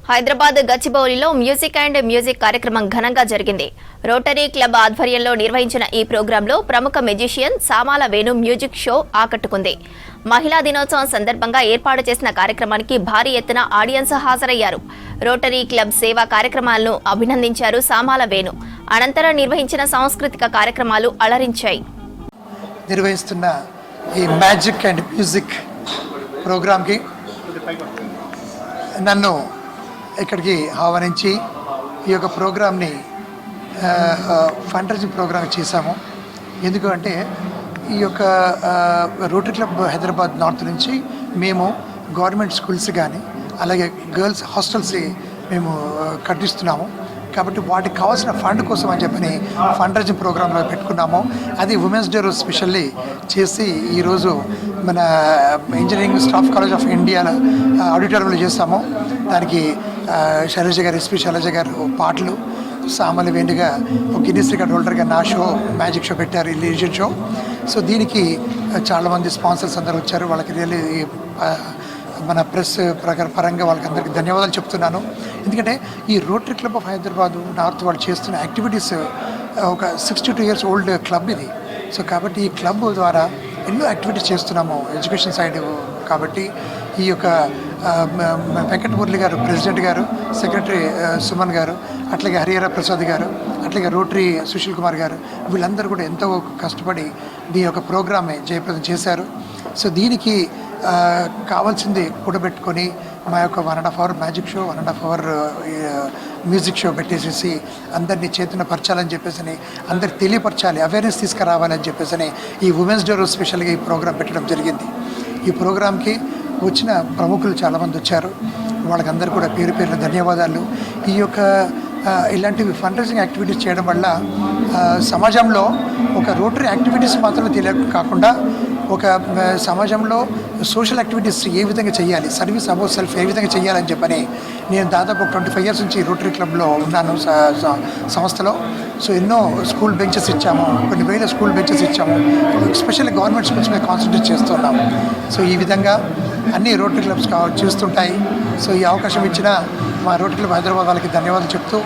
Hyderabad గచ్చిబౌలిలో music and music కార్యక్రమం ఘనంగా జరిగింది. రోటరీ క్లబ్ ఆధ్వర్యంలో నిర్వహించిన ఈ ప్రోగ్రాంలో ప్రముఖ మ్యూజిషియన్ సామాల వేణు మ్యూజిక్ షో ఆకట్టుకుంది. మహిళా దినోత్సవం సందర్భంగా ఏర్పాటు చేసిన కార్యక్రమానికి భారీ ఎత్తున ఆడియన్స్ హాజరయ్యారు. రోటరీ క్లబ్ సేవా కార్యక్రమాలను అభినందించారు సామాల వేణు. అనంతరం నిర్వహించిన సాంస్కృతిక కార్యక్రమాలు అలరించాయి. నిర్వహిస్తున్న ఈ మ్యాజిక్ అండ్ మ్యూజిక్ ప్రోగ్రాంకి నన్ను ఇక్కడికి ఆహ్వానించి ఈ యొక్క ప్రోగ్రామ్ని ఫండ్ రైజింగ్ ప్రోగ్రామ్ చేశాము. ఎందుకు అంటే ఈ యొక్క రోటరీ క్లబ్ హైదరాబాద్ నార్త్ నుంచి మేము గవర్నమెంట్ స్కూల్స్ కానీ అలాగే గర్ల్స్ హాస్టల్స్ మేము కట్టిస్తున్నాము. కాబట్టి వాటికి కావాల్సిన ఫండ్ కోసం అని చెప్పని ఫండ్ రైజింగ్ ప్రోగ్రాంలో పెట్టుకున్నాము. అది ఉమెన్స్ డే రోజు స్పెషల్లీ చేసి ఈరోజు మన engineering staff college of India ఆడిటోరియంలో చేస్తాము. దానికి శైలజ గారు, ఎస్పీ శైలజ గారు పాటలు, సామాన్య వేణుగా ఒక గిన్నెస్ రికార్డ్ హోల్డర్గా నా షో మ్యాజిక్ షో పెట్టారు, రిలీజియన్ షో. సో దీనికి చాలామంది స్పాన్సర్స్ అందరూ వచ్చారు. వాళ్ళకి రియల్లీ మన ప్రెస్ పరంగా వాళ్ళకందరికీ ధన్యవాదాలు చెప్తున్నాను. ఎందుకంటే ఈ rotary club of Hyderabad north వాళ్ళు చేస్తున్న యాక్టివిటీస్ ఒక 62 years ఓల్డ్ క్లబ్ ఇది. సో కాబట్టి ఈ క్లబ్ ద్వారా ఎన్నో యాక్టివిటీస్ చేస్తున్నాము ఎడ్యుకేషన్ సైడ్. కాబట్టి ఈ యొక్క వెంకట మురళి గారు ప్రెసిడెంట్ గారు, సెక్రటరీ సుమన్ గారు, అట్లాగే హరిహర ప్రసాద్ గారు, అట్లాగే రోటరీ సుశీల్ కుమార్ గారు, వీళ్ళందరూ కూడా ఎంతో కష్టపడి ఈ యొక్క ప్రోగ్రామ్ని జయప్రదం చేశారు. సో దీనికి కావాల్సింది కూడబెట్టుకొని మా యొక్క 1.5 hour magic show, 1.5 hour music show పెట్టేసేసి అందరినీ చైతన్యపరచాలని చెప్పేసి, అందరికి తెలియపరచాలి, అవేర్నెస్ తీసుకురావాలని చెప్పేసి ఈ ఉమెన్స్ డే రోజు స్పెషల్గా ఈ ప్రోగ్రాం పెట్టడం జరిగింది. ఈ ప్రోగ్రాంకి వచ్చిన ప్రముఖులు చాలామంది వచ్చారు. వాళ్ళకందరూ కూడా పేరు పేరున ధన్యవాదాలు. ఈ యొక్క ఇలాంటివి ఫండ్ రైజింగ్ యాక్టివిటీస్ చేయడం వల్ల సమాజంలో ఒక రోటరీ యాక్టివిటీస్ మాత్రమే తెలియక కాకుండా ఒక సమాజంలో సోషల్ యాక్టివిటీస్ ఏ విధంగా చేయాలి, సర్వీస్ అబౌట్ సెల్ఫ్ ఏ విధంగా చేయాలని చెప్పని నేను దాదాపు 25 years నుంచి రోటరీ క్లబ్లో ఉన్నాను సంస్థలో. సో ఎన్నో స్కూల్ బెంచెస్ ఇచ్చాము, కొన్ని వేల స్కూల్ బెంచెస్ ఇచ్చాము. ఎస్పెషల్లీ గవర్నమెంట్ స్కూల్స్ మీద కాన్సన్ట్రేట్ చేస్తున్నాము. సో ఈ విధంగా అన్ని రోటరీ క్లబ్స్ చేస్తుంటాయి. సో ఈ అవకాశం ఇచ్చిన మా రోటరీ క్లబ్ హైదరాబాద్ వాళ్ళకి ధన్యవాదాలు చెప్తూ